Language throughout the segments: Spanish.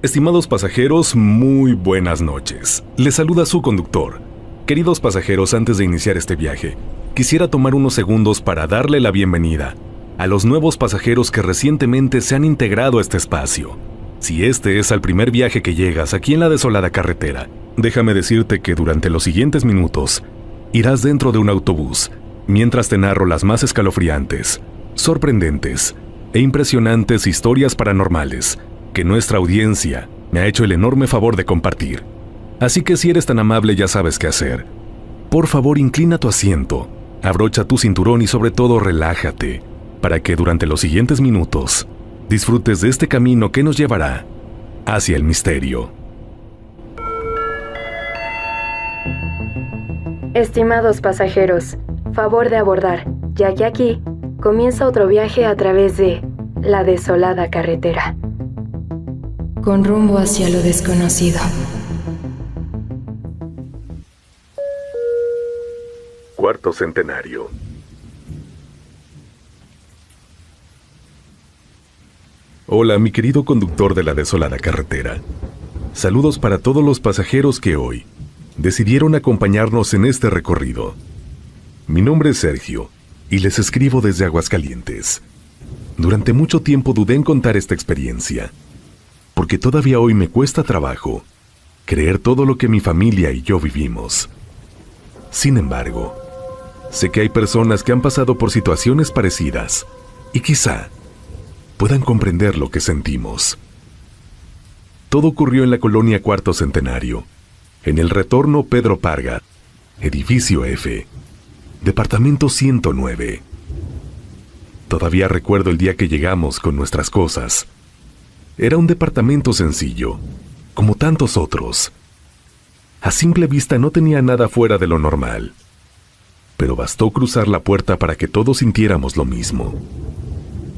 Estimados pasajeros, muy buenas noches. Les saluda su conductor. Queridos pasajeros, antes de iniciar este viaje, quisiera tomar unos segundos para darle la bienvenida a los nuevos pasajeros que recientemente se han integrado a este espacio. Si este es el primer viaje que llegas aquí en la desolada carretera, déjame decirte que durante los siguientes minutos irás dentro de un autobús mientras te narro las más escalofriantes, sorprendentes e impresionantes historias paranormales que nuestra audiencia me ha hecho el enorme favor de compartir. Así que si eres tan amable ya sabes qué hacer. Por favor, inclina tu asiento, abrocha tu cinturón y sobre todo relájate, para que durante los siguientes minutos disfrutes de este camino que nos llevará hacia el misterio. Estimados pasajeros, favor de abordar, ya que aquí comienza otro viaje a través de la desolada carretera, con rumbo hacia lo desconocido. Cuarto centenario. Hola, mi querido conductor de la desolada carretera. Saludos para todos los pasajeros que hoy decidieron acompañarnos en este recorrido. Mi nombre es Sergio y les escribo desde Aguascalientes. Durante mucho tiempo dudé en contar esta experiencia, porque todavía hoy me cuesta trabajo creer todo lo que mi familia y yo vivimos. Sin embargo, sé que hay personas que han pasado por situaciones parecidas y quizá puedan comprender lo que sentimos. Todo ocurrió en la colonia Cuarto Centenario, en el retorno Pedro Parga, edificio F, departamento 109. Todavía recuerdo el día que llegamos con nuestras cosas. Era un departamento sencillo, como tantos otros. A simple vista no tenía nada fuera de lo normal, pero bastó cruzar la puerta para que todos sintiéramos lo mismo.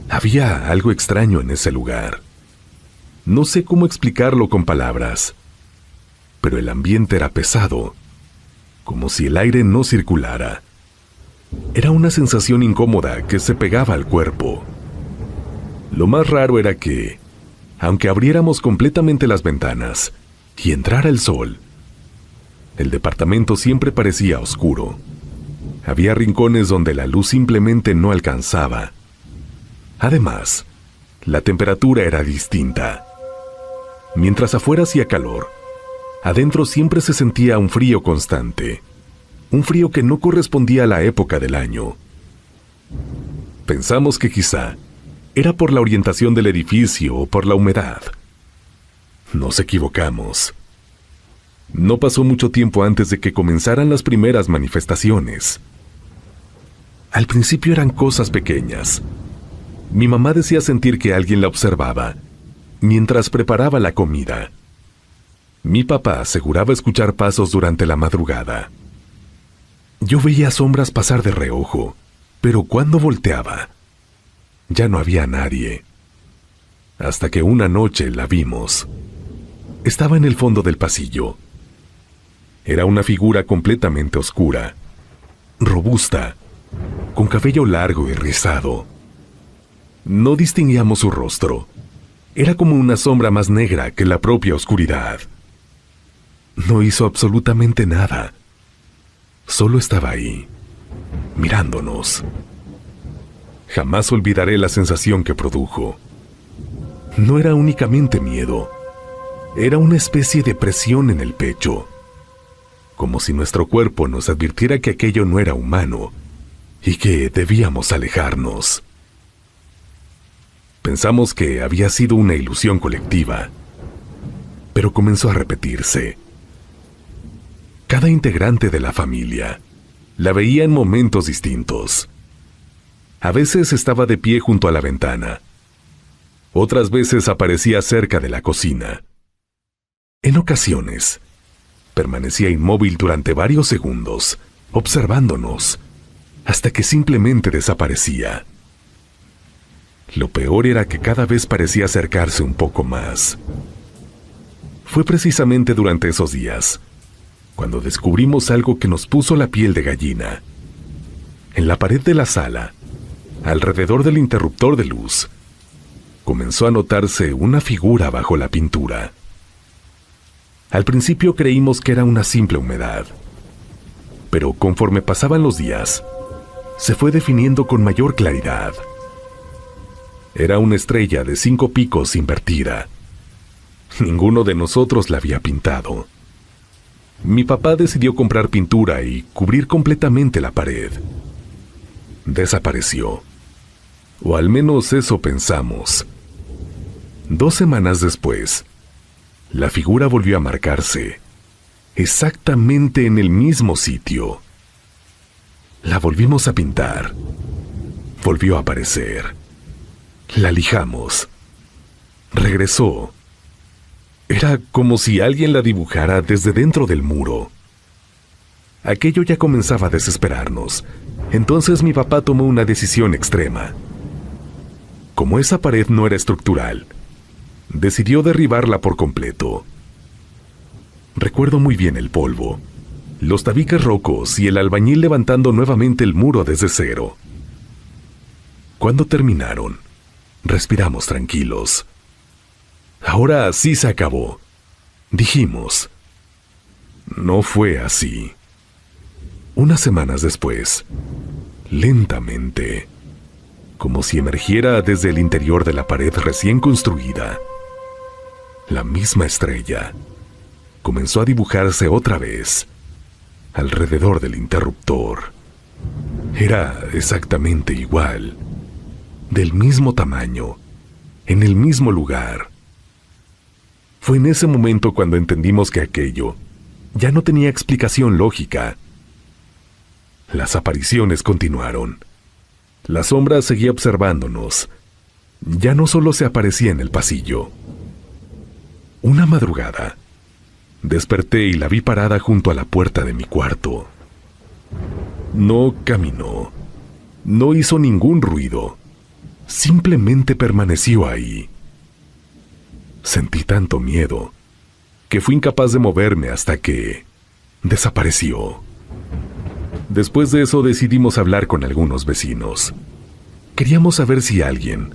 Había algo extraño en ese lugar. No sé cómo explicarlo con palabras, pero el ambiente era pesado, como si el aire no circulara. Era una sensación incómoda que se pegaba al cuerpo. Lo más raro era que, aunque abriéramos completamente las ventanas y entrara el sol, el departamento siempre parecía oscuro. Había rincones donde la luz simplemente no alcanzaba. Además, la temperatura era distinta. Mientras afuera hacía calor, adentro siempre se sentía un frío constante, un frío que no correspondía a la época del año. Pensamos que quizá era por la orientación del edificio o por la humedad. Nos equivocamos. No pasó mucho tiempo antes de que comenzaran las primeras manifestaciones. Al principio eran cosas pequeñas. Mi mamá decía sentir que alguien la observaba mientras preparaba la comida. Mi papá aseguraba escuchar pasos durante la madrugada. Yo veía sombras pasar de reojo, pero cuando volteaba, ya no había nadie. Hasta que una noche la vimos. Estaba en el fondo del pasillo. Era una figura completamente oscura, robusta, con cabello largo y rizado. No distinguíamos su rostro. Era como una sombra más negra que la propia oscuridad. No hizo absolutamente nada. Solo estaba ahí, mirándonos. Jamás olvidaré la sensación que produjo. No era únicamente miedo. Era una especie de presión en el pecho, como si nuestro cuerpo nos advirtiera que aquello no era humano y que debíamos alejarnos. Pensamos que había sido una ilusión colectiva, pero comenzó a repetirse. Cada integrante de la familia la veía en momentos distintos. A veces estaba de pie junto a la ventana. Otras veces aparecía cerca de la cocina. En ocasiones, permanecía inmóvil durante varios segundos, observándonos, hasta que simplemente desaparecía. Lo peor era que cada vez parecía acercarse un poco más. Fue precisamente durante esos días cuando descubrimos algo que nos puso la piel de gallina. En la pared de la sala, alrededor del interruptor de luz, comenzó a notarse una figura bajo la pintura. Al principio creímos que era una simple humedad, pero conforme pasaban los días, se fue definiendo con mayor claridad. Era una estrella de 5 picos invertida. Ninguno de nosotros la había pintado. Mi papá decidió comprar pintura y cubrir completamente la pared. Desapareció. O al menos eso pensamos. 2 semanas después, la figura volvió a marcarse, exactamente en el mismo sitio. La volvimos a pintar. Volvió a aparecer. La lijamos. Regresó. Era como si alguien la dibujara desde dentro del muro. Aquello ya comenzaba a desesperarnos. Entonces mi papá tomó una decisión extrema. Como esa pared no era estructural, decidió derribarla por completo. Recuerdo muy bien el polvo, los tabiques rocos y el albañil levantando nuevamente el muro desde cero. Cuando terminaron, respiramos tranquilos. Ahora sí se acabó, dijimos. No fue así. Unas semanas después, lentamente, como si emergiera desde el interior de la pared recién construida, la misma estrella comenzó a dibujarse otra vez alrededor del interruptor. Era exactamente igual, del mismo tamaño, en el mismo lugar. Fue en ese momento cuando entendimos que aquello ya no tenía explicación lógica. Las apariciones continuaron. La sombra seguía observándonos. Ya no solo se aparecía en el pasillo. Una madrugada, desperté y la vi parada junto a la puerta de mi cuarto. No caminó, no hizo ningún ruido, simplemente permaneció ahí. Sentí tanto miedo que fui incapaz de moverme hasta que desapareció. Después de eso decidimos hablar con algunos vecinos. Queríamos saber si alguien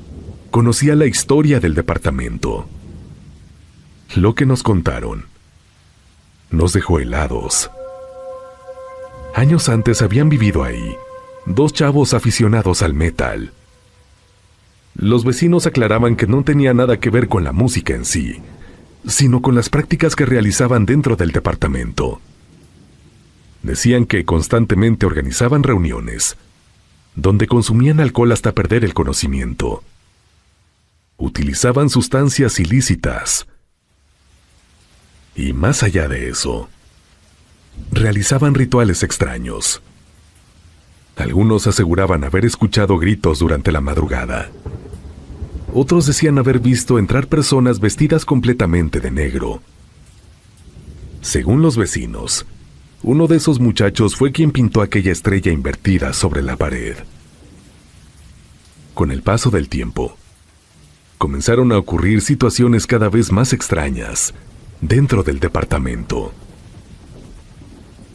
conocía la historia del departamento. Lo que nos contaron nos dejó helados. Años antes habían vivido ahí 2 chavos aficionados al metal. Los vecinos aclaraban que no tenía nada que ver con la música en sí, sino con las prácticas que realizaban dentro del departamento. Decían que constantemente organizaban reuniones, donde consumían alcohol hasta perder el conocimiento. Utilizaban sustancias ilícitas. Y más allá de eso, realizaban rituales extraños. Algunos aseguraban haber escuchado gritos durante la madrugada. Otros decían haber visto entrar personas vestidas completamente de negro. Según los vecinos, uno de esos muchachos fue quien pintó aquella estrella invertida sobre la pared. Con el paso del tiempo, comenzaron a ocurrir situaciones cada vez más extrañas dentro del departamento.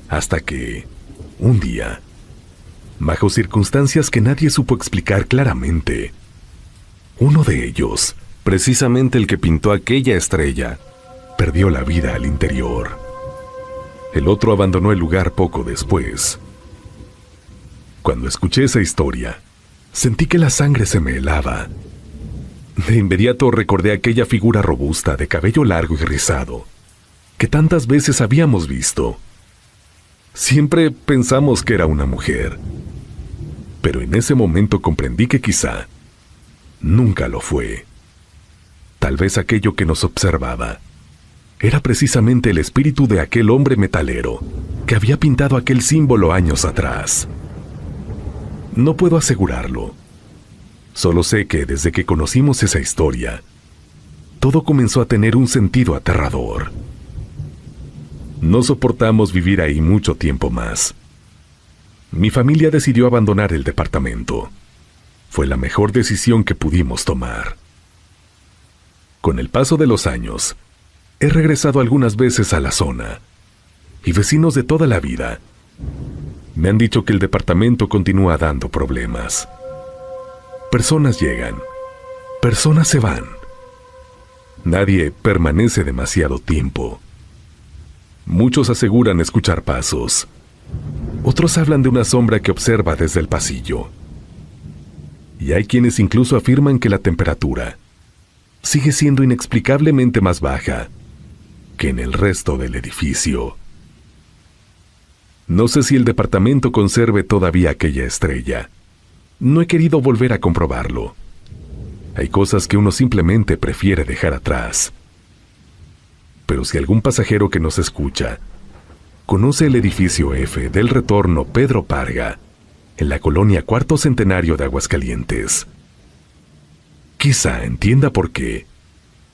Hasta que, un día, bajo circunstancias que nadie supo explicar claramente, uno de ellos, precisamente el que pintó aquella estrella, perdió la vida al interior. El otro abandonó el lugar poco después. Cuando escuché esa historia, sentí que la sangre se me helaba. De inmediato recordé aquella figura robusta de cabello largo y rizado, que tantas veces habíamos visto. Siempre pensamos que era una mujer, pero en ese momento comprendí que quizá nunca lo fue. Tal vez aquello que nos observaba era precisamente el espíritu de aquel hombre metalero que había pintado aquel símbolo años atrás. No puedo asegurarlo. Solo sé que desde que conocimos esa historia, todo comenzó a tener un sentido aterrador. No soportamos vivir ahí mucho tiempo más. Mi familia decidió abandonar el departamento. Fue la mejor decisión que pudimos tomar. Con el paso de los años, he regresado algunas veces a la zona, y vecinos de toda la vida me han dicho que el departamento continúa dando problemas. Personas llegan, Personas se van. Nadie permanece demasiado tiempo. Muchos aseguran escuchar pasos. Otros hablan de una sombra que observa desde el pasillo. Y hay quienes incluso afirman que la temperatura sigue siendo inexplicablemente más baja que en el resto del edificio. No sé si el departamento conserve todavía aquella estrella. No he querido volver a comprobarlo. Hay cosas que uno simplemente prefiere dejar atrás. Pero si algún pasajero que nos escucha conoce el edificio F del retorno Pedro Parga, en la colonia Cuarto Centenario de Aguascalientes, quizá entienda por qué,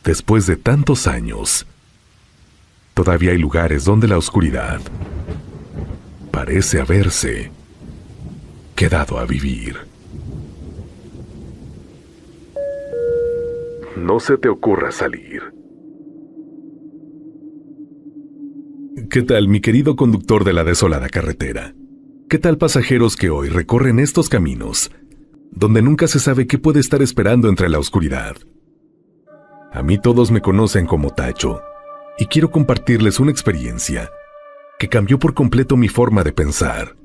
después de tantos años, todavía hay lugares donde la oscuridad parece haberse quedado a vivir. No se te ocurra salir. ¿Qué tal, mi querido conductor de la desolada carretera? ¿Qué tal, pasajeros que hoy recorren estos caminos, donde nunca se sabe qué puede estar esperando entre la oscuridad? A mí todos me conocen como Tacho, y quiero compartirles una experiencia que cambió por completo mi forma de pensar.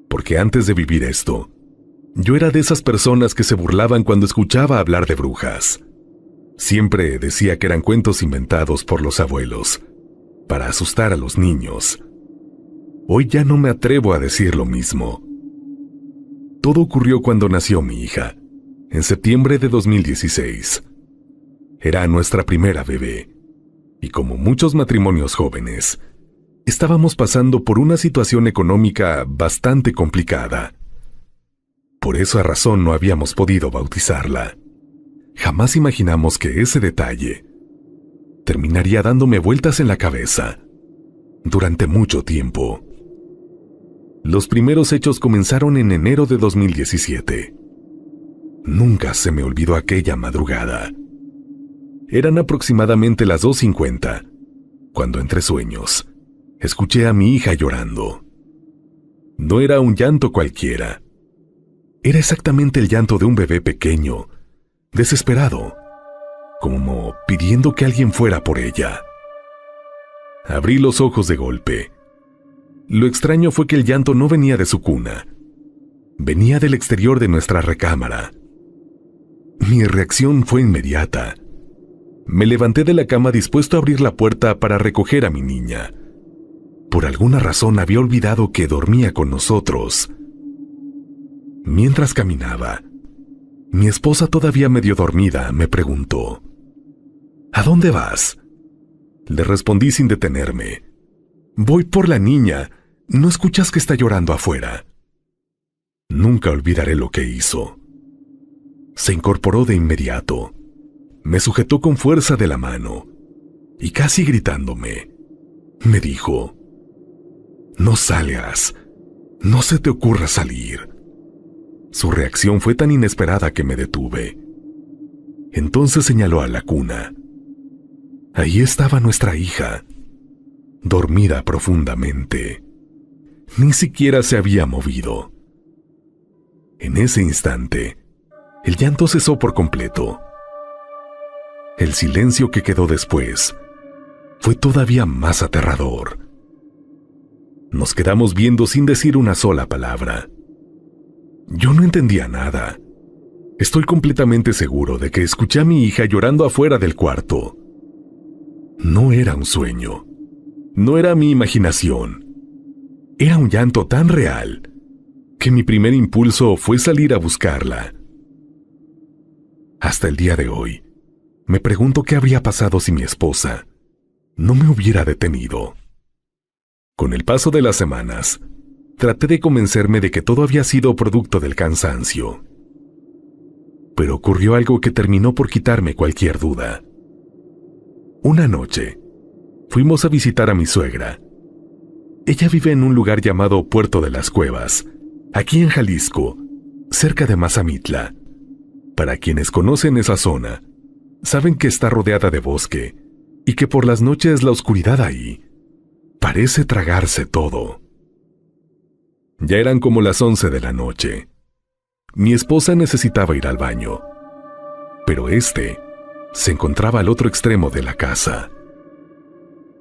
Porque antes de vivir esto, yo era de esas personas que se burlaban cuando escuchaba hablar de brujas. Siempre decía que eran cuentos inventados por los abuelos, para asustar a los niños. Hoy ya no me atrevo a decir lo mismo. Todo ocurrió cuando nació mi hija, en septiembre de 2016. Era nuestra primera bebé, y como muchos matrimonios jóvenes, estábamos pasando por una situación económica bastante complicada. Por esa razón no habíamos podido bautizarla. Jamás imaginamos que ese detalle terminaría dándome vueltas en la cabeza durante mucho tiempo. Los primeros hechos comenzaron en enero de 2017. Nunca se me olvidó aquella madrugada. Eran aproximadamente las 2:50, cuando entre sueños escuché a mi hija llorando. No era un llanto cualquiera. Era exactamente el llanto de un bebé pequeño, desesperado, como pidiendo que alguien fuera por ella. Abrí los ojos de golpe. Lo extraño fue que el llanto no venía de su cuna. Venía del exterior de nuestra recámara. Mi reacción fue inmediata. Me levanté de la cama dispuesto a abrir la puerta para recoger a mi niña. Por alguna razón había olvidado que dormía con nosotros. Mientras caminaba, mi esposa, todavía medio dormida, me preguntó: ¿A dónde vas? Le respondí sin detenerme: Voy por la niña. ¿No escuchas que está llorando afuera? Nunca olvidaré lo que hizo. Se incorporó de inmediato, me sujetó con fuerza de la mano y, casi gritándome, me dijo: No salgas, no se te ocurra salir. Su reacción fue tan inesperada que me detuve. Entonces señaló a la cuna. Ahí estaba nuestra hija, dormida profundamente. Ni siquiera se había movido. En ese instante, el llanto cesó por completo. El silencio que quedó después fue todavía más aterrador. Nos quedamos viendo sin decir una sola palabra. Yo no entendía nada. Estoy completamente seguro de que escuché a mi hija llorando afuera del cuarto. No era un sueño. No era mi imaginación. Era un llanto tan real que mi primer impulso fue salir a buscarla. Hasta el día de hoy, me pregunto qué habría pasado si mi esposa no me hubiera detenido. Con el paso de las semanas, traté de convencerme de que todo había sido producto del cansancio. Pero ocurrió algo que terminó por quitarme cualquier duda. Una noche, fuimos a visitar a mi suegra. Ella vive en un lugar llamado Puerto de las Cuevas, aquí en Jalisco, cerca de Mazamitla. Para quienes conocen esa zona, saben que está rodeada de bosque y que por las noches la oscuridad ahí parece tragarse todo. Ya eran como las 11 de la noche. Mi esposa necesitaba ir al baño, pero este se encontraba al otro extremo de la casa.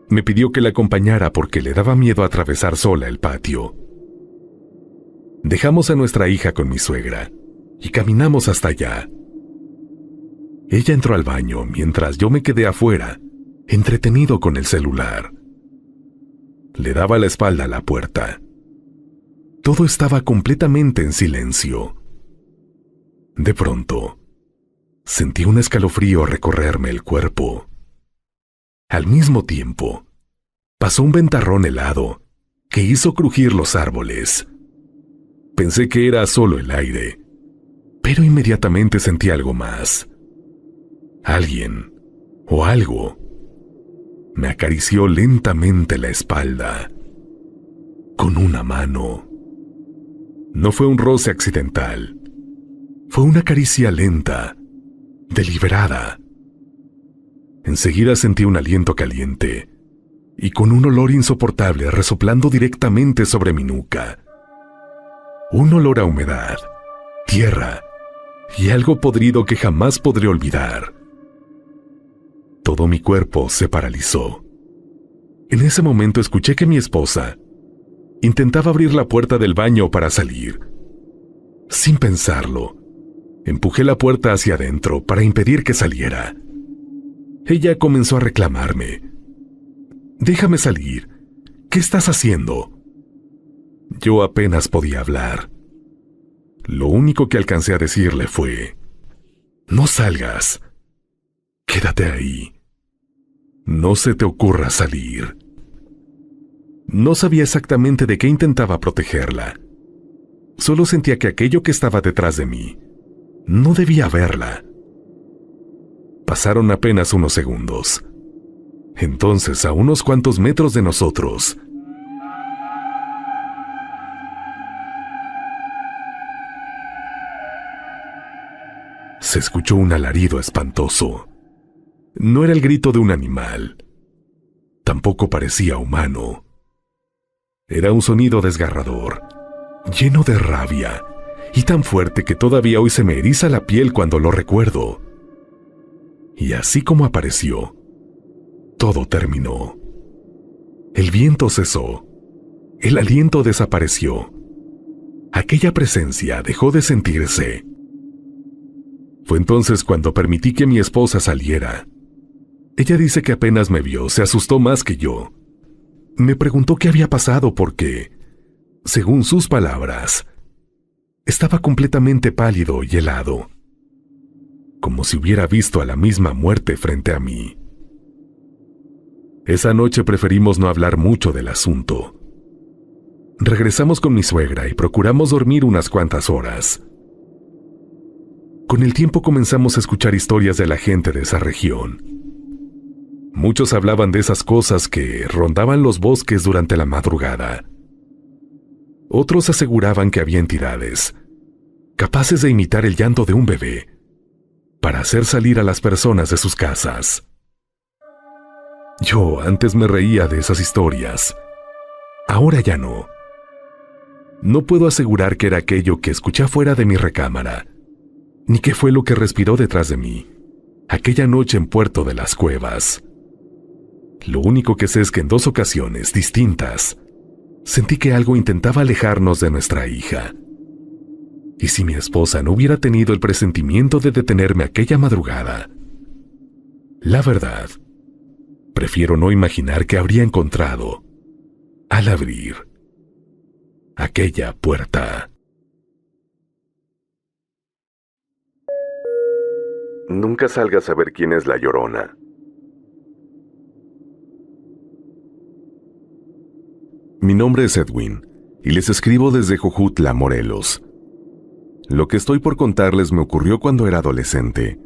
Me pidió que la acompañara porque le daba miedo atravesar sola el patio. Dejamos a nuestra hija con mi suegra y caminamos hasta allá. Ella entró al baño mientras yo me quedé afuera, entretenido con el celular. Le daba la espalda a la puerta. Todo estaba completamente en silencio. De pronto, sentí un escalofrío recorrerme el cuerpo. Al mismo tiempo, pasó un ventarrón helado que hizo crujir los árboles. Pensé que era solo el aire, pero inmediatamente sentí algo más. Alguien o algo me acarició lentamente la espalda con una mano. No fue un roce accidental. Fue una caricia lenta, deliberada. Enseguida sentí un aliento caliente y con un olor insoportable resoplando directamente sobre mi nuca. Un olor a humedad, tierra y algo podrido que jamás podré olvidar. Todo mi cuerpo se paralizó. En ese momento escuché que mi esposa intentaba abrir la puerta del baño para salir. Sin pensarlo, empujé la puerta hacia adentro para impedir que saliera. Ella comenzó a reclamarme. «Déjame salir. ¿Qué estás haciendo?» Yo apenas podía hablar. Lo único que alcancé a decirle fue: «No salgas. Quédate ahí. No se te ocurra salir». No sabía exactamente de qué intentaba protegerla. Solo sentía que aquello que estaba detrás de mí no debía verla. Pasaron apenas unos segundos. Entonces, a unos cuantos metros de nosotros, se escuchó un alarido espantoso. No era el grito de un animal. Tampoco parecía humano. Era un sonido desgarrador, lleno de rabia, y tan fuerte que todavía hoy se me eriza la piel cuando lo recuerdo. Y así como apareció, todo terminó. El viento cesó. El aliento desapareció. Aquella presencia dejó de sentirse. Fue entonces cuando permití que mi esposa saliera. Ella dice que apenas me vio, se asustó más que yo. Me preguntó qué había pasado porque, según sus palabras, estaba completamente pálido y helado, como si hubiera visto a la misma muerte frente a mí. Esa noche preferimos no hablar mucho del asunto. Regresamos con mi suegra y procuramos dormir unas cuantas horas. Con el tiempo comenzamos a escuchar historias de la gente de esa región. Muchos hablaban de esas cosas que rondaban los bosques durante la madrugada. Otros aseguraban que había entidades capaces de imitar el llanto de un bebé para hacer salir a las personas de sus casas. Yo antes me reía de esas historias. Ahora ya no. No puedo asegurar que era aquello que escuché fuera de mi recámara, ni qué fue lo que respiró detrás de mí aquella noche en Puerto de las Cuevas. Lo único que sé es que en 2 ocasiones distintas sentí que algo intentaba alejarnos de nuestra hija. Y si mi esposa no hubiera tenido el presentimiento de detenerme aquella madrugada, la verdad, prefiero no imaginar qué habría encontrado al abrir aquella puerta. Nunca salgas a ver quién es la Llorona. Mi nombre es Edwin, y les escribo desde Jojutla, Morelos. Lo que estoy por contarles me ocurrió cuando era adolescente,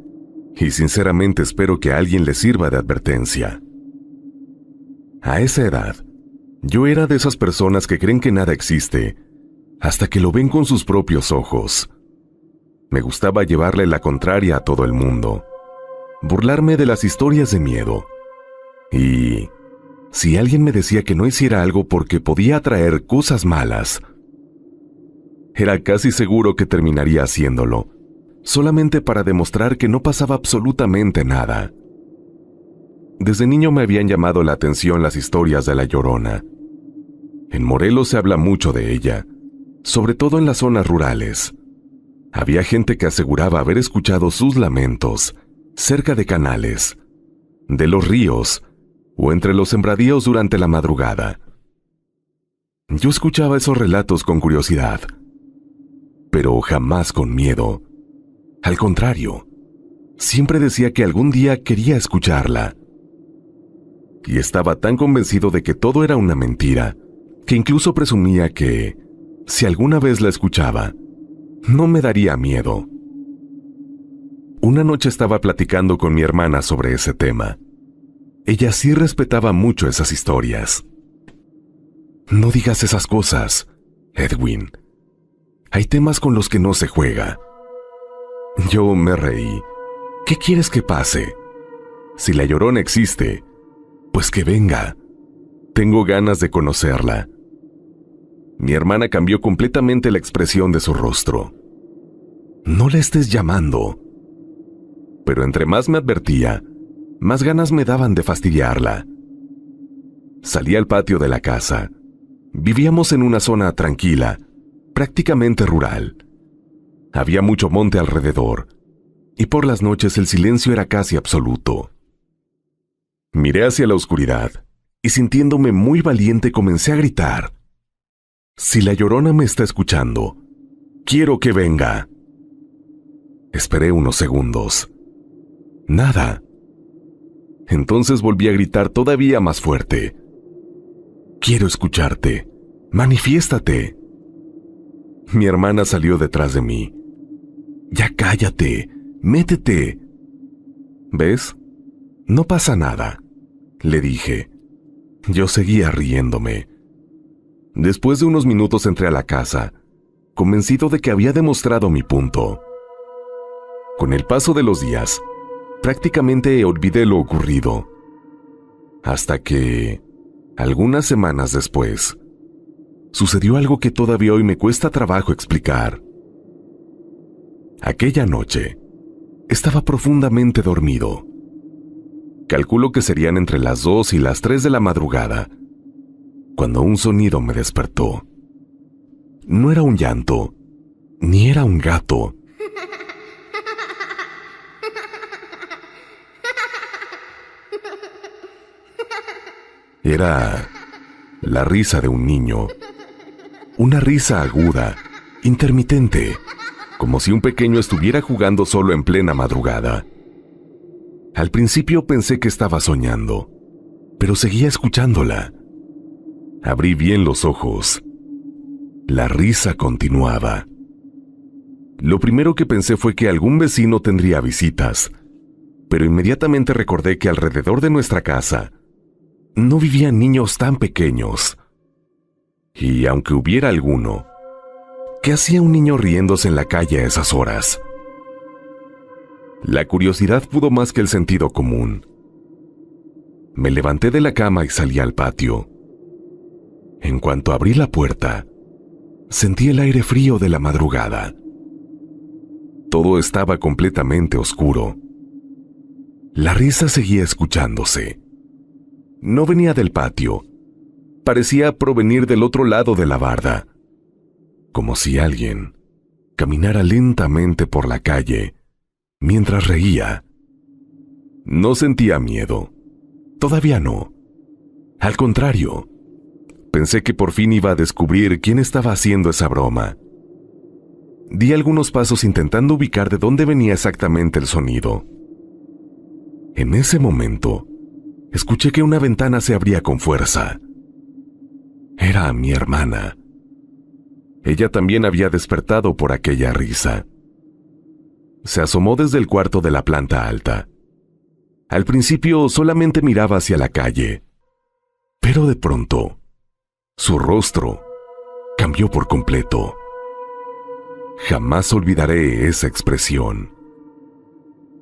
y sinceramente espero que a alguien le sirva de advertencia. A esa edad, yo era de esas personas que creen que nada existe, hasta que lo ven con sus propios ojos. Me gustaba llevarle la contraria a todo el mundo, burlarme de las historias de miedo, y si alguien me decía que no hiciera algo porque podía atraer cosas malas, era casi seguro que terminaría haciéndolo, solamente para demostrar que no pasaba absolutamente nada. Desde niño me habían llamado la atención las historias de La Llorona. En Morelos se habla mucho de ella, sobre todo en las zonas rurales. Había gente que aseguraba haber escuchado sus lamentos cerca de canales, de los ríos o entre los sembradíos durante la madrugada. Yo escuchaba esos relatos con curiosidad, pero jamás con miedo. Al contrario, siempre decía que algún día quería escucharla. Y estaba tan convencido de que todo era una mentira, que incluso presumía que, si alguna vez la escuchaba, no me daría miedo. Una noche estaba platicando con mi hermana sobre ese tema. Ella sí respetaba mucho esas historias. No digas esas cosas, Edwin. Hay temas con los que no se juega. Yo me reí. ¿Qué quieres que pase? Si La Llorona existe, pues que venga. Tengo ganas de conocerla. Mi hermana cambió completamente la expresión de su rostro. No la estés llamando. Pero entre más me advertía, más ganas me daban de fastidiarla. Salí al patio de la casa. Vivíamos en una zona tranquila, prácticamente rural. Había mucho monte alrededor, y por las noches el silencio era casi absoluto. Miré hacia la oscuridad, y sintiéndome muy valiente comencé a gritar: «Si La Llorona me está escuchando, quiero que venga». Esperé unos segundos. Nada. Entonces volví a gritar todavía más fuerte: «Quiero escucharte. Manifiéstate». Mi hermana salió detrás de mí. «Ya cállate. Métete». «¿Ves? No pasa nada», le dije. Yo seguía riéndome. Después de unos minutos entré a la casa, convencido de que había demostrado mi punto. Con el paso de los días, prácticamente olvidé lo ocurrido. Hasta que, algunas semanas después, sucedió algo que todavía hoy me cuesta trabajo explicar. Aquella noche, estaba profundamente dormido. Calculo que serían entre las 2 y las 3 de la madrugada, cuando un sonido me despertó. No era un llanto, ni era un gato. Era la risa de un niño. Una risa aguda, intermitente, como si un pequeño estuviera jugando solo en plena madrugada. Al principio pensé que estaba soñando, pero seguía escuchándola. Abrí bien los ojos. La risa continuaba. Lo primero que pensé fue que algún vecino tendría visitas, pero inmediatamente recordé que alrededor de nuestra casa no vivían niños tan pequeños. Y aunque hubiera alguno, ¿qué hacía un niño riéndose en la calle a esas horas? La curiosidad pudo más que el sentido común. Me levanté de la cama y salí al patio. En cuanto abrí la puerta, sentí el aire frío de la madrugada. Todo estaba completamente oscuro. La risa seguía escuchándose. No venía del patio. Parecía provenir del otro lado de la barda, como si alguien caminara lentamente por la calle mientras reía. No sentía miedo. Todavía no. Al contrario, pensé que por fin iba a descubrir quién estaba haciendo esa broma. Di algunos pasos intentando ubicar de dónde venía exactamente el sonido. En ese momento, escuché que una ventana se abría con fuerza. Era mi hermana. Ella también había despertado por aquella risa. Se asomó desde el cuarto de la planta alta. Al principio solamente miraba hacia la calle, pero de pronto, su rostro cambió por completo. Jamás olvidaré esa expresión.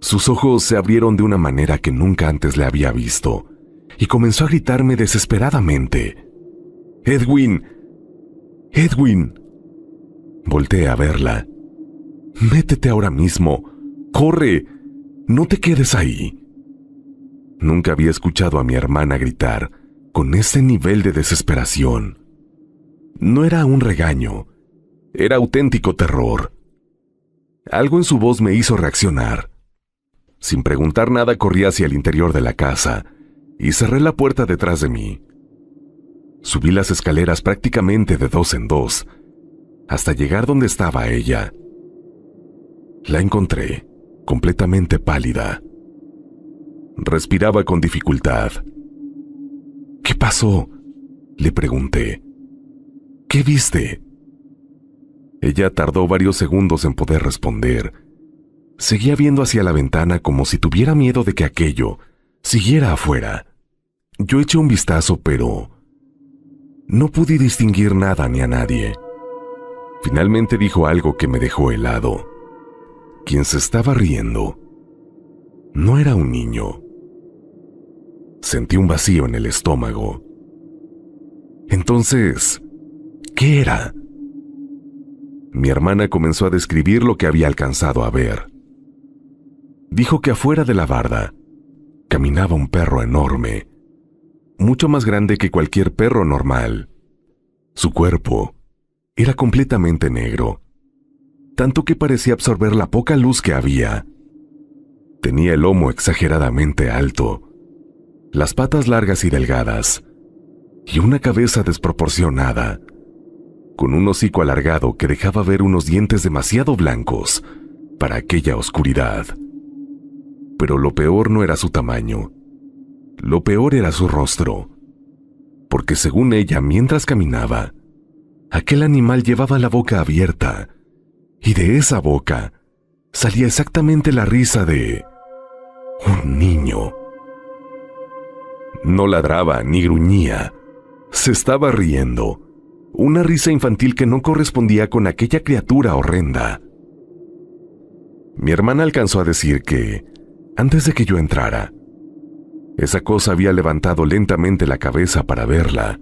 Sus ojos se abrieron de una manera que nunca antes le había visto, y comenzó a gritarme desesperadamente: «¡Edwin! ¡Edwin!». Volteé a verla, Métete ahora mismo. ¡Corre! No te quedes ahí. Nunca había escuchado a mi hermana gritar con ese nivel de desesperación. No era un regaño, era auténtico terror. Algo en su voz me hizo reaccionar. Sin preguntar nada, corrí hacia el interior de la casa y cerré la puerta detrás de mí. Subí las escaleras prácticamente de 2 en 2, hasta llegar donde estaba ella. La encontré, completamente pálida. Respiraba con dificultad. ¿Qué pasó?, le pregunté. ¿Qué viste? Ella tardó varios segundos en poder responder. Seguía viendo hacia la ventana como si tuviera miedo de que aquello siguiera afuera. Yo eché un vistazo, pero no pude distinguir nada ni a nadie. Finalmente dijo algo que me dejó helado. Quien se estaba riendo no era un niño. Sentí un vacío en el estómago. Entonces, ¿qué era? Mi hermana comenzó a describir lo que había alcanzado a ver. Dijo que afuera de la barda caminaba un perro enorme, mucho más grande que cualquier perro normal. Su cuerpo era completamente negro, tanto que parecía absorber la poca luz que había. Tenía el lomo exageradamente alto, las patas largas y delgadas, y una cabeza desproporcionada, con un hocico alargado que dejaba ver unos dientes demasiado blancos para aquella oscuridad. Pero lo peor no era su tamaño, lo peor era su rostro, porque según ella, mientras caminaba, aquel animal llevaba la boca abierta, y de esa boca salía exactamente la risa de un niño. No ladraba ni gruñía, se estaba riendo, una risa infantil que no correspondía con aquella criatura horrenda. Mi hermana alcanzó a decir que, antes de que yo entrara, esa cosa había levantado lentamente la cabeza para verla,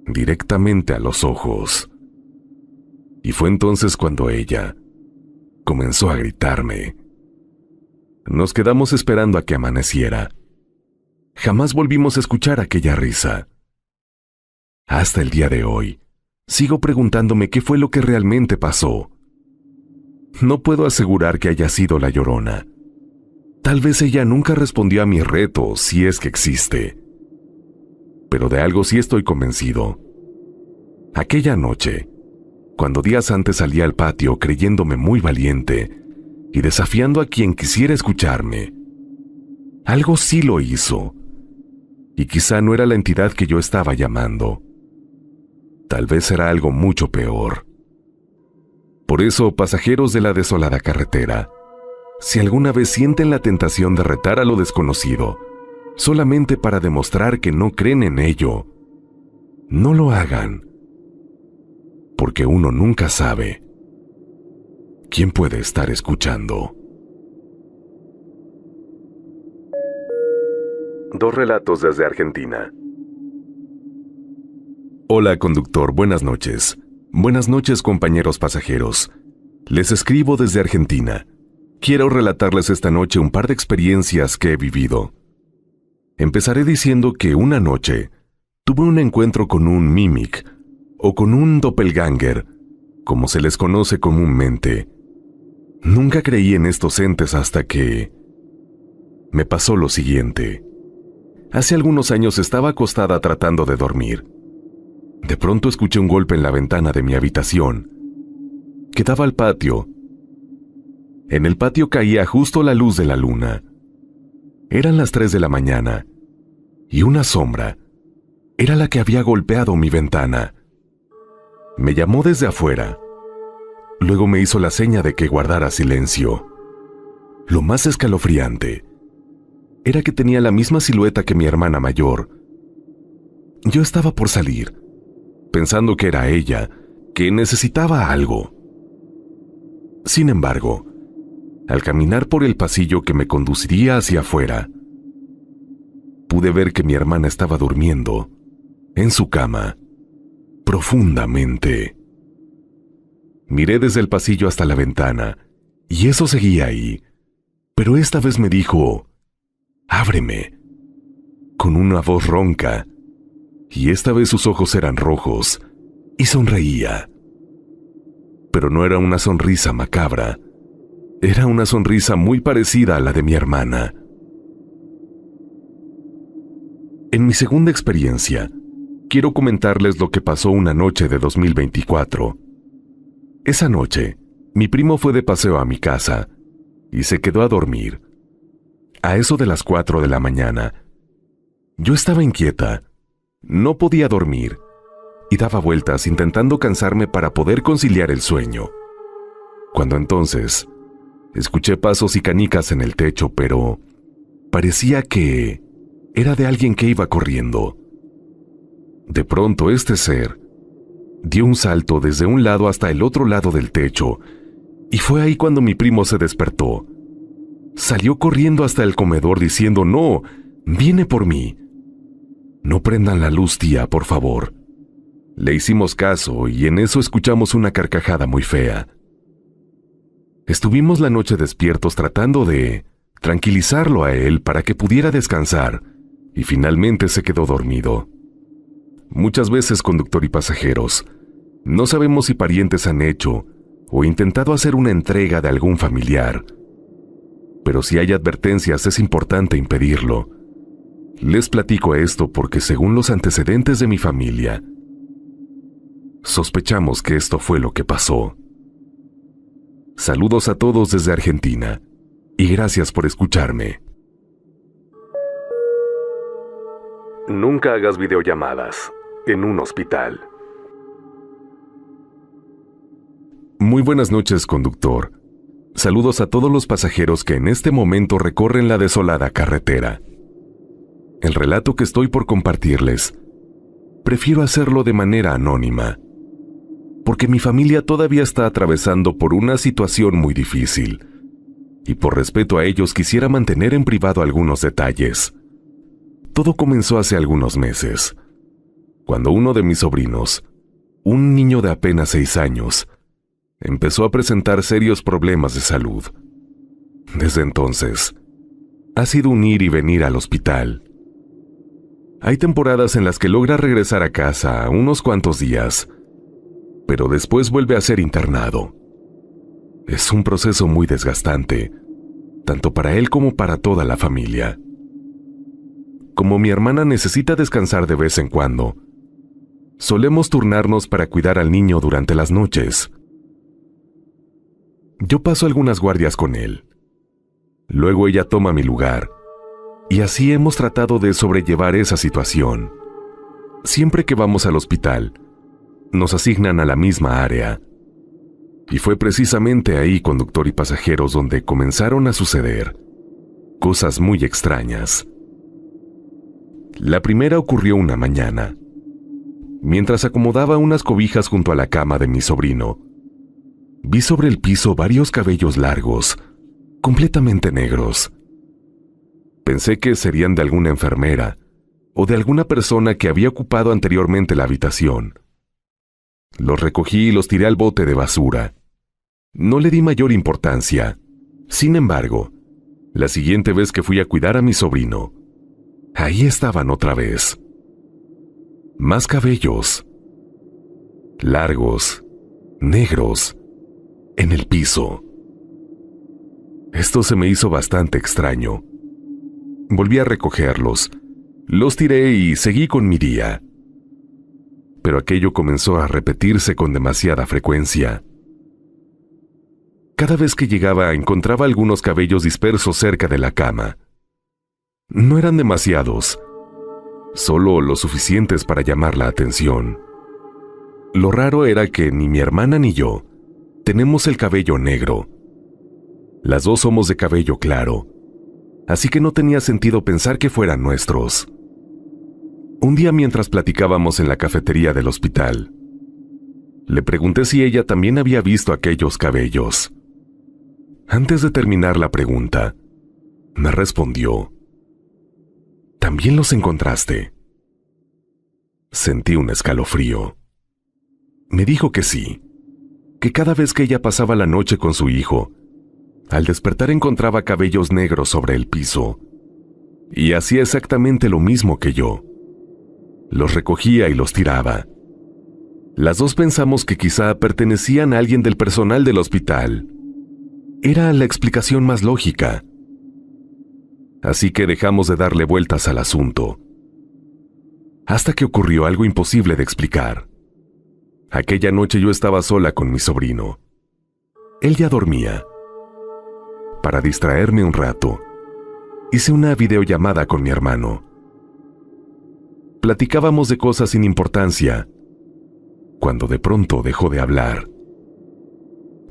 directamente a los ojos. Y fue entonces cuando ella comenzó a gritarme. Nos quedamos esperando a que amaneciera. Jamás volvimos a escuchar aquella risa. Hasta el día de hoy, sigo preguntándome qué fue lo que realmente pasó. No puedo asegurar que haya sido la Llorona. Tal vez ella nunca respondió a mi reto, si es que existe. Pero de algo sí estoy convencido. Aquella noche, cuando días antes salí al patio creyéndome muy valiente y desafiando a quien quisiera escucharme, algo sí lo hizo. Y quizá no era la entidad que yo estaba llamando. Tal vez era algo mucho peor. Por eso, pasajeros de la desolada carretera, si alguna vez sienten la tentación de retar a lo desconocido, solamente para demostrar que no creen en ello, no lo hagan. Porque uno nunca sabe quién puede estar escuchando. 2 relatos desde Argentina. Hola, conductor, buenas noches. Buenas noches, compañeros pasajeros. Les escribo desde Argentina. Quiero relatarles esta noche un par de experiencias que he vivido. Empezaré diciendo que una noche tuve un encuentro con un Mimic, o con un doppelganger, como se les conoce comúnmente. Nunca creí en estos entes hasta que me pasó lo siguiente. Hace algunos años estaba acostada tratando de dormir. De pronto escuché un golpe en la ventana de mi habitación, que daba al patio. En el patio caía justo la luz de la luna. Eran las 3 de la mañana, y una sombra era la que había golpeado mi ventana. Me llamó desde afuera. Luego me hizo la seña de que guardara silencio. Lo más escalofriante era que tenía la misma silueta que mi hermana mayor. Yo estaba por salir, pensando que era ella, que necesitaba algo. Sin embargo, al caminar por el pasillo que me conduciría hacia afuera, pude ver que mi hermana estaba durmiendo, en su cama, profundamente. Miré desde el pasillo hasta la ventana, y eso seguía ahí. Pero esta vez me dijo, «Ábreme», con una voz ronca, y esta vez sus ojos eran rojos, y sonreía. Pero no era una sonrisa macabra, era una sonrisa muy parecida a la de mi hermana. En mi segunda experiencia, quiero comentarles lo que pasó una noche de 2024. Esa noche, mi primo fue de paseo a mi casa y se quedó a dormir. A eso de las 4 de la mañana, yo estaba inquieta, no podía dormir y daba vueltas intentando cansarme para poder conciliar el sueño. Cuando entonces, escuché pasos y canicas en el techo, pero parecía que era de alguien que iba corriendo. De pronto este ser dio un salto desde un lado hasta el otro lado del techo, y fue ahí cuando mi primo se despertó. Salió corriendo hasta el comedor diciendo, «No, viene por mí». «No prendan la luz, tía, por favor». Le hicimos caso y en eso escuchamos una carcajada muy fea. Estuvimos la noche despiertos tratando de tranquilizarlo a él para que pudiera descansar, y finalmente se quedó dormido. Muchas veces, conductor y pasajeros, no sabemos si parientes han hecho o intentado hacer una entrega de algún familiar. Pero si hay advertencias, es importante impedirlo. Les platico esto porque, según los antecedentes de mi familia, sospechamos que esto fue lo que pasó. Saludos a todos desde Argentina y gracias por escucharme. Nunca hagas videollamadas en un hospital. Muy buenas noches, conductor. Saludos a todos los pasajeros que en este momento recorren la desolada carretera. El relato que estoy por compartirles, prefiero hacerlo de manera anónima, porque mi familia todavía está atravesando por una situación muy difícil, y por respeto a ellos quisiera mantener en privado algunos detalles. Todo comenzó hace algunos meses, cuando uno de mis sobrinos, un niño de apenas 6 años, empezó a presentar serios problemas de salud. Desde entonces, ha sido un ir y venir al hospital. Hay temporadas en las que logra regresar a casa unos cuantos días, pero después vuelve a ser internado. Es un proceso muy desgastante, tanto para él como para toda la familia. Como mi hermana necesita descansar de vez en cuando, solemos turnarnos para cuidar al niño durante las noches. Yo paso algunas guardias con él. Luego ella toma mi lugar, y así hemos tratado de sobrellevar esa situación. Siempre que vamos al hospital, nos asignan a la misma área. Y fue precisamente ahí, conductor y pasajeros, donde comenzaron a suceder cosas muy extrañas. La primera ocurrió una mañana. Mientras acomodaba unas cobijas junto a la cama de mi sobrino, vi sobre el piso varios cabellos largos, completamente negros. Pensé que serían de alguna enfermera o de alguna persona que había ocupado anteriormente la habitación. Los recogí y los tiré al bote de basura. No le di mayor importancia. Sin embargo, la siguiente vez que fui a cuidar a mi sobrino, ahí estaban otra vez. Más cabellos. Largos, negros, en el piso. Esto se me hizo bastante extraño. Volví a recogerlos, los tiré y seguí con mi día. Pero aquello comenzó a repetirse con demasiada frecuencia. Cada vez que llegaba encontraba algunos cabellos dispersos cerca de la cama. No eran demasiados, solo lo suficientes para llamar la atención. Lo raro era que ni mi hermana ni yo tenemos el cabello negro. Las dos somos de cabello claro, así que no tenía sentido pensar que fueran nuestros. Un día, mientras platicábamos en la cafetería del hospital, le pregunté si ella también había visto aquellos cabellos. Antes de terminar la pregunta, me respondió: ¿también los encontraste? Sentí un escalofrío. Me dijo que sí, que cada vez que ella pasaba la noche con su hijo, al despertar encontraba cabellos negros sobre el piso, y hacía exactamente lo mismo que yo. Los recogía y los tiraba. Las dos pensamos que quizá pertenecían a alguien del personal del hospital. Era la explicación más lógica. Así que dejamos de darle vueltas al asunto. Hasta que ocurrió algo imposible de explicar. Aquella noche yo estaba sola con mi sobrino. Él ya dormía. Para distraerme un rato, hice una videollamada con mi hermano. Platicábamos de cosas sin importancia, cuando de pronto dejó de hablar.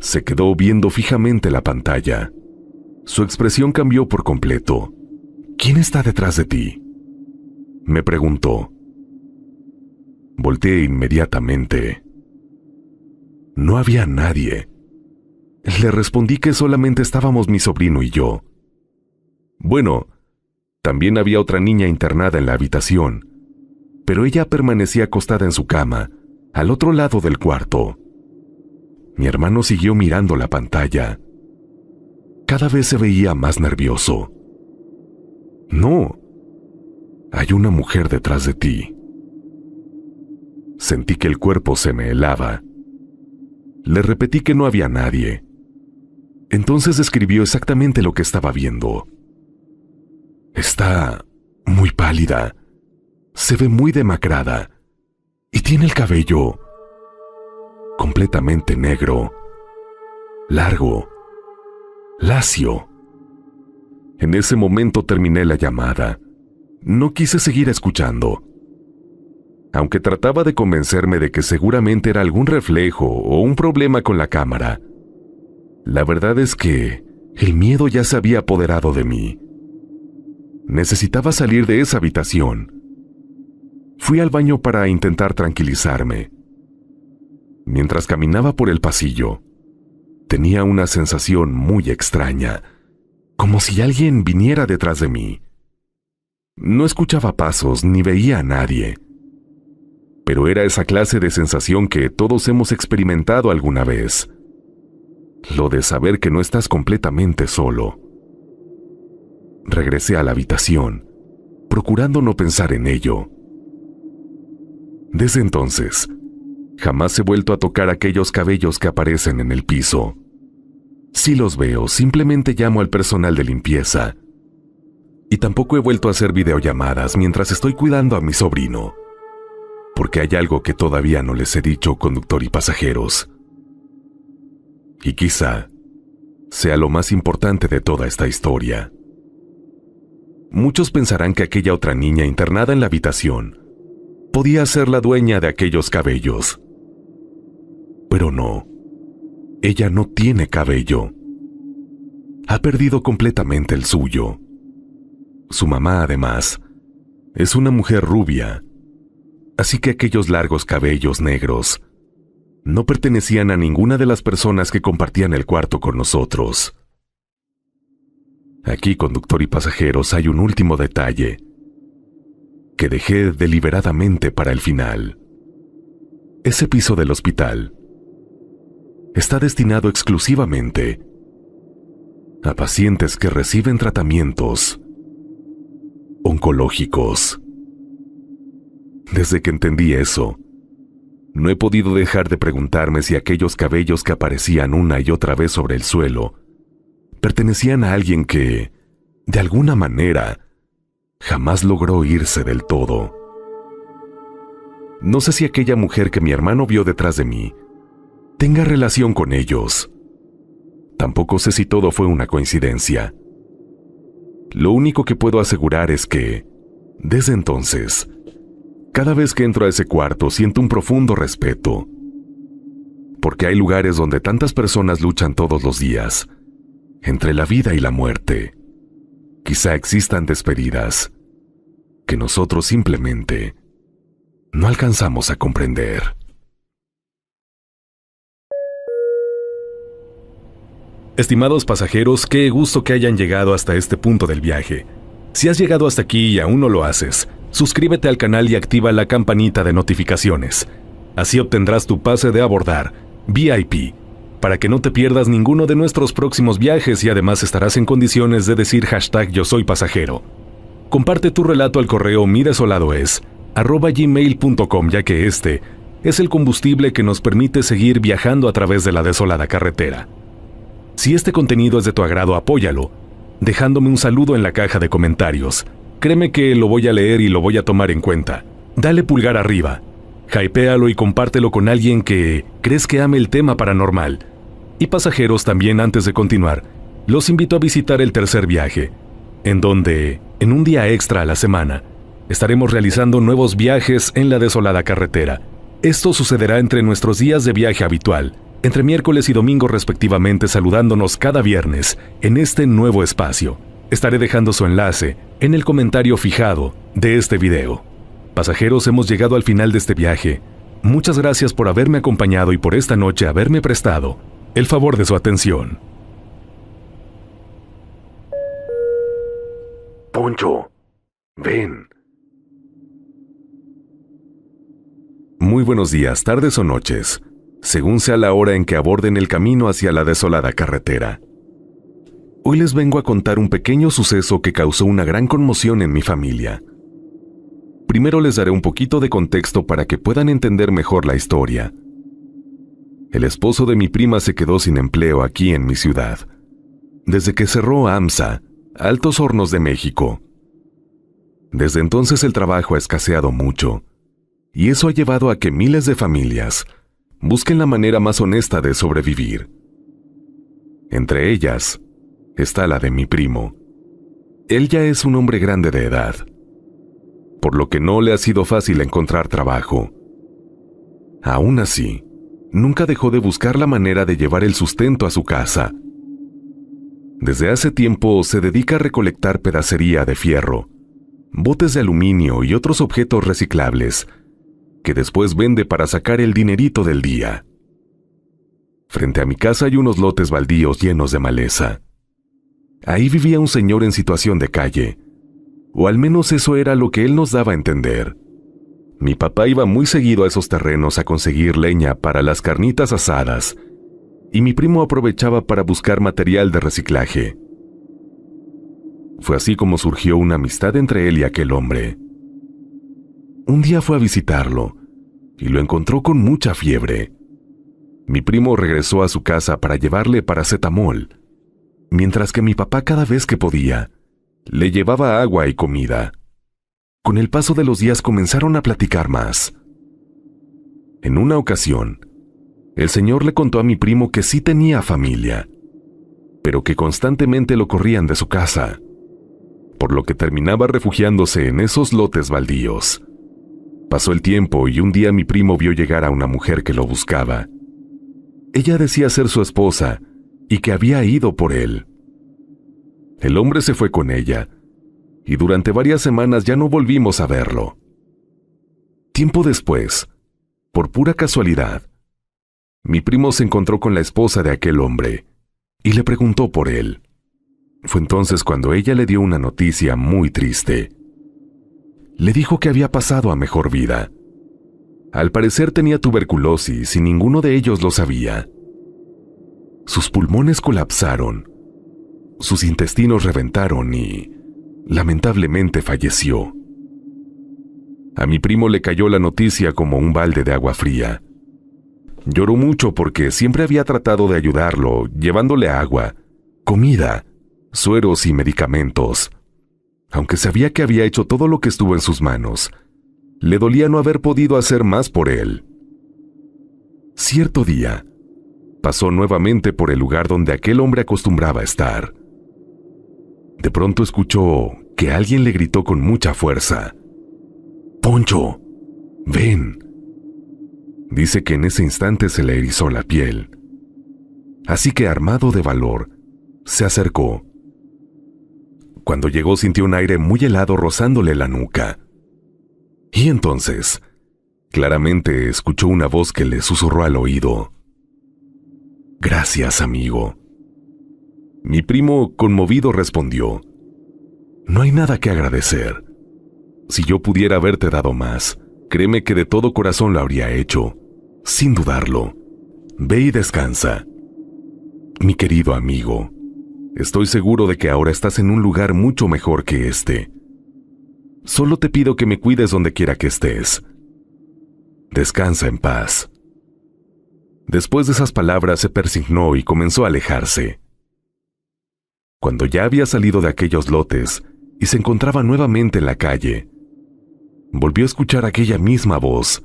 Se quedó viendo fijamente la pantalla. Su expresión cambió por completo. ¿Quién está detrás de ti?, me preguntó. Volteé inmediatamente. No había nadie. Le respondí que solamente estábamos mi sobrino y yo. Bueno, también había otra niña internada en la habitación, pero ella permanecía acostada en su cama, al otro lado del cuarto. Mi hermano siguió mirando la pantalla. Cada vez se veía más nervioso. No, hay una mujer detrás de ti. Sentí que el cuerpo se me helaba. Le repetí que no había nadie. Entonces describió exactamente lo que estaba viendo. Está muy pálida, se ve muy demacrada y tiene el cabello completamente negro, largo, lacio. En ese momento terminé la llamada. No quise seguir escuchando. Aunque trataba de convencerme de que seguramente era algún reflejo o un problema con la cámara, la verdad es que el miedo ya se había apoderado de mí. Necesitaba salir de esa habitación. Fui al baño para intentar tranquilizarme. Mientras caminaba por el pasillo, tenía una sensación muy extraña, como si alguien viniera detrás de mí. No escuchaba pasos ni veía a nadie, pero era esa clase de sensación que todos hemos experimentado alguna vez. Lo de saber que no estás completamente solo. Regresé a la habitación, procurando no pensar en ello. Desde entonces, jamás he vuelto a tocar aquellos cabellos que aparecen en el piso. Si los veo, simplemente llamo al personal de limpieza. Y tampoco he vuelto a hacer videollamadas mientras estoy cuidando a mi sobrino, porque hay algo que todavía no les he dicho, conductor y pasajeros. Y quizá sea lo más importante de toda esta historia. Muchos pensarán que aquella otra niña internada en la habitación podía ser la dueña de aquellos cabellos. Pero no, ella no tiene cabello. Ha perdido completamente el suyo. Su mamá, además, es una mujer rubia, así que aquellos largos cabellos negros no pertenecían a ninguna de las personas que compartían el cuarto con nosotros. Aquí, conductor y pasajeros, hay un último detalle que dejé deliberadamente para el final. Ese piso del hospital está destinado exclusivamente a pacientes que reciben tratamientos oncológicos. Desde que entendí eso, no he podido dejar de preguntarme si aquellos cabellos que aparecían una y otra vez sobre el suelo pertenecían a alguien que, de alguna manera, jamás logró irse del todo. No sé si aquella mujer que mi hermano vio detrás de mí tenga relación con ellos. Tampoco sé si todo fue una coincidencia. Lo único que puedo asegurar es que, desde entonces, cada vez que entro a ese cuarto siento un profundo respeto, porque hay lugares donde tantas personas luchan todos los días, entre la vida y la muerte. Quizá existan despedidas que nosotros simplemente no alcanzamos a comprender. Estimados pasajeros, qué gusto que hayan llegado hasta este punto del viaje. Si has llegado hasta aquí y aún no lo haces, suscríbete al canal y activa la campanita de notificaciones. Así obtendrás tu pase de abordar VIP para que no te pierdas ninguno de nuestros próximos viajes y además estarás en condiciones de decir #yo soy pasajero. Comparte tu relato al correo midesoladoes@gmail.com, ya que este es el combustible que nos permite seguir viajando a través de la desolada carretera. Si este contenido es de tu agrado, apóyalo, dejándome un saludo en la caja de comentarios. Créeme que lo voy a leer y lo voy a tomar en cuenta. Dale pulgar arriba, hypéalo y compártelo con alguien que crees que ame el tema paranormal. Y pasajeros, también antes de continuar, los invito a visitar el tercer viaje, en donde, en un día extra a la semana, estaremos realizando nuevos viajes en la desolada carretera. Esto sucederá entre nuestros días de viaje habitual, entre miércoles y domingo respectivamente, saludándonos cada viernes en este nuevo espacio. Estaré dejando su enlace en el comentario fijado de este video. Pasajeros, hemos llegado al final de este viaje. Muchas gracias por haberme acompañado y por esta noche haberme prestado el favor de su atención. Poncho, ven. Muy buenos días, tardes o noches, según sea la hora en que aborden el camino hacia la desolada carretera. Hoy les vengo a contar un pequeño suceso que causó una gran conmoción en mi familia. Primero les daré un poquito de contexto para que puedan entender mejor la historia. El esposo de mi prima se quedó sin empleo aquí en mi ciudad, desde que cerró AMSA, Altos Hornos de México. Desde entonces el trabajo ha escaseado mucho, y eso ha llevado a que miles de familias busquen la manera más honesta de sobrevivir. Entre ellas está la de mi primo. Él ya es un hombre grande de edad, por lo que no le ha sido fácil encontrar trabajo. Aún así, nunca dejó de buscar la manera de llevar el sustento a su casa. Desde hace tiempo se dedica a recolectar pedacería de fierro, botes de aluminio y otros objetos reciclables, que después vende para sacar el dinerito del día. Frente a mi casa hay unos lotes baldíos llenos de maleza. Ahí vivía un señor en situación de calle, o al menos eso era lo que él nos daba a entender. Mi papá iba muy seguido a esos terrenos a conseguir leña para las carnitas asadas, y mi primo aprovechaba para buscar material de reciclaje. Fue así como surgió una amistad entre él y aquel hombre. Un día fue a visitarlo, y lo encontró con mucha fiebre. Mi primo regresó a su casa para llevarle paracetamol, mientras que mi papá cada vez que podía, le llevaba agua y comida. Con el paso de los días comenzaron a platicar más. En una ocasión, el señor le contó a mi primo que sí tenía familia, pero que constantemente lo corrían de su casa, por lo que terminaba refugiándose en esos lotes baldíos. Pasó el tiempo y un día mi primo vio llegar a una mujer que lo buscaba. Ella decía ser su esposa y que había ido por él. El hombre se fue con ella, y durante varias semanas ya no volvimos a verlo. Tiempo después, por pura casualidad, mi primo se encontró con la esposa de aquel hombre y le preguntó por él. Fue entonces cuando ella le dio una noticia muy triste. Le dijo que había pasado a mejor vida. Al parecer tenía tuberculosis y ninguno de ellos lo sabía. Sus pulmones colapsaron, sus intestinos reventaron y, lamentablemente, falleció. A mi primo le cayó la noticia como un balde de agua fría. Lloró mucho porque siempre había tratado de ayudarlo, llevándole agua, comida, sueros y medicamentos. Aunque sabía que había hecho todo lo que estuvo en sus manos, le dolía no haber podido hacer más por él. Cierto día, pasó nuevamente por el lugar donde aquel hombre acostumbraba estar. De pronto escuchó que alguien le gritó con mucha fuerza: «Poncho, ven». Dice que en ese instante se le erizó la piel. Así que, armado de valor, se acercó. Cuando llegó sintió un aire muy helado rozándole la nuca. Y entonces, claramente escuchó una voz que le susurró al oído: «Gracias, amigo». Mi primo, conmovido, respondió: «No hay nada que agradecer. Si yo pudiera haberte dado más, créeme que de todo corazón lo habría hecho, sin dudarlo. Ve y descansa. Mi querido amigo, estoy seguro de que ahora estás en un lugar mucho mejor que este. Solo te pido que me cuides donde quiera que estés. Descansa en paz. Después de esas palabras se persignó y comenzó a alejarse. Cuando ya había salido de aquellos lotes y se encontraba nuevamente en la calle, volvió a escuchar aquella misma voz,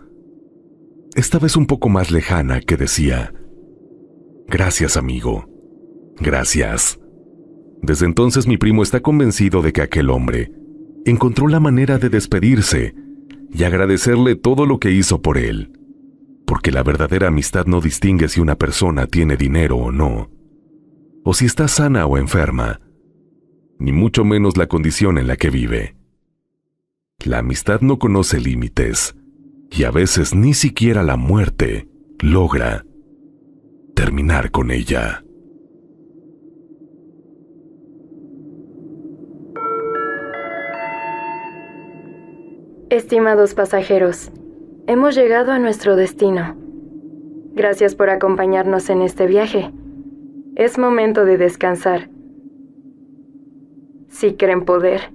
esta vez un poco más lejana, que decía: «Gracias, amigo. Gracias». Desde entonces mi primo está convencido de que aquel hombre encontró la manera de despedirse y agradecerle todo lo que hizo por él, porque la verdadera amistad no distingue si una persona tiene dinero o no, o si está sana o enferma, ni mucho menos la condición en la que vive. La amistad no conoce límites, y a veces ni siquiera la muerte logra terminar con ella. Estimados pasajeros, hemos llegado a nuestro destino. Gracias por acompañarnos en este viaje. Es momento de descansar. Si creen poder,